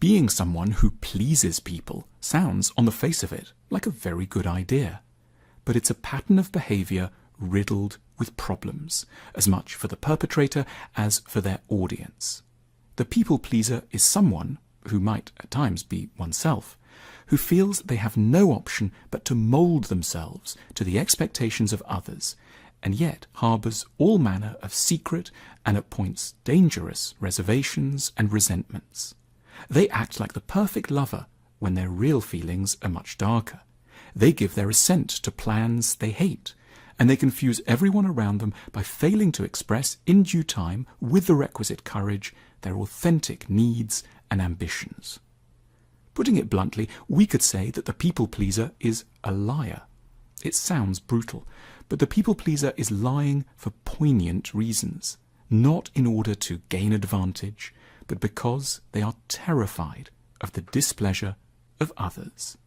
Being someone who pleases people sounds, on the face of it, like a very good idea. But it's a pattern of behavior riddled with problems, as much for the perpetrator as for their audience. The people pleaser is someone, who might at times be oneself, who feels they have no option but to mould themselves to the expectations of others, and yet harbours all manner of secret and at points dangerous reservations and resentments. They act like the perfect lover when their real feelings are much darker. They give their assent to plans they hate, and they confuse everyone around them by failing to express in due time, with the requisite courage, their authentic needs and ambitions. Putting it bluntly, we could say that the people pleaser is a liar. It sounds brutal, but the people pleaser is lying for poignant reasons, not in order to gain advantage, but because they are terrified of the displeasure of others.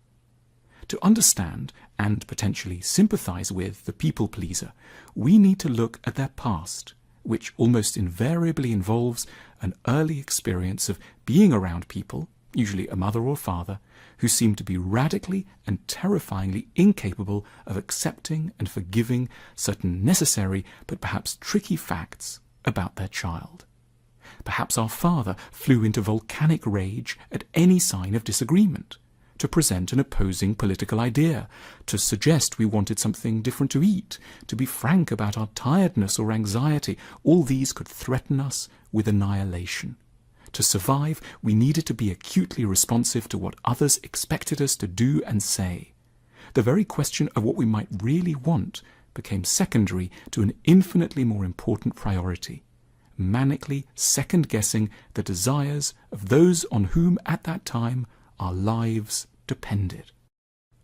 To understand and potentially sympathize with the people pleaser, we need to look at their past, which almost invariably involves an early experience of being around people, usually a mother or father, who seem to be radically and terrifyingly incapable of accepting and forgiving certain necessary but perhaps tricky facts about their child. Perhaps our father flew into volcanic rage at any sign of disagreement, to present an opposing political idea, to suggest we wanted something different to eat, to be frank about our tiredness or anxiety. All these could threaten us with annihilation. To survive, we needed to be acutely responsive to what others expected us to do and say. The very question of what we might really want became secondary to an infinitely more important priority, manically second-guessing the desires of those on whom at that time our lives depended.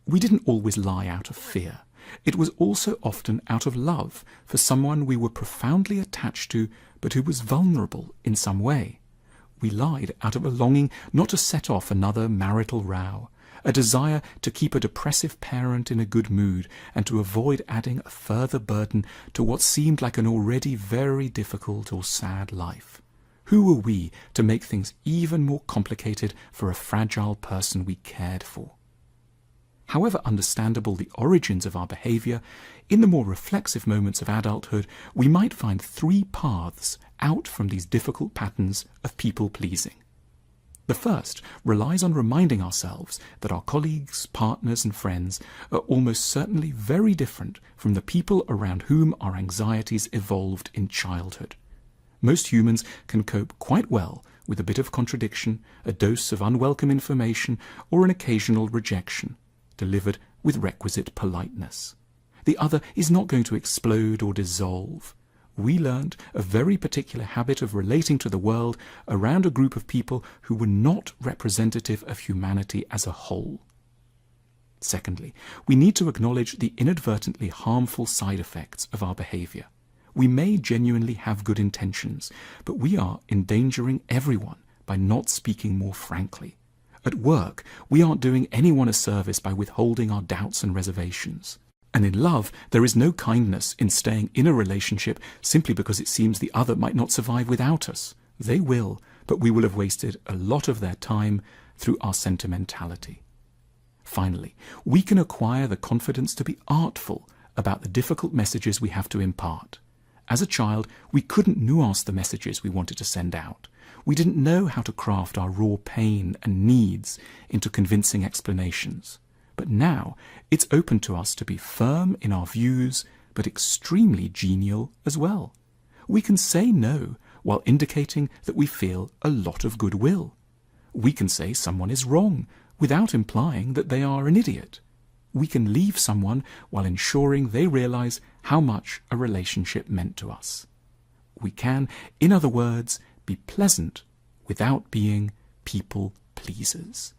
We didn't always lie out of fear. It was also often out of love for someone we were profoundly attached to, but who was vulnerable in some way. We lied out of a longing not to set off another marital row, a desire to keep a depressive parent in a good mood, and to avoid adding a further burden to what seemed like an already very difficult or sad life. Who were we to make things even more complicated for a fragile person we cared for? However understandable the origins of our behaviour, in the more reflexive moments of adulthood, we might find three paths out from these difficult patterns of people-pleasing. The first relies on reminding ourselves that our colleagues, partners and friends are almost certainly very different from the people around whom our anxieties evolved in childhood. Most humans can cope quite well with a bit of contradiction, a dose of unwelcome information, or an occasional rejection, delivered with requisite politeness. The other is not going to explode or dissolve. We learned a very particular habit of relating to the world around a group of people who were not representative of humanity as a whole. Secondly, we need to acknowledge the inadvertently harmful side effects of our behaviour. We may genuinely have good intentions, but we are endangering everyone by not speaking more frankly. At work, we aren't doing anyone a service by withholding our doubts and reservations. And in love, there is no kindness in staying in a relationship simply because it seems the other might not survive without us. They will, but we will have wasted a lot of their time through our sentimentality. Finally, we can acquire the confidence to be artful about the difficult messages we have to impart. As a child, we couldn't nuance the messages we wanted to send out. We didn't know how to craft our raw pain and needs into convincing explanations. But now it's open to us to be firm in our views, but extremely genial as well. We can say no while indicating that we feel a lot of goodwill. We can say someone is wrong without implying that they are an idiot. We can leave someone while ensuring they realize how much a relationship meant to us. We can, in other words, be pleasant without being people pleasers.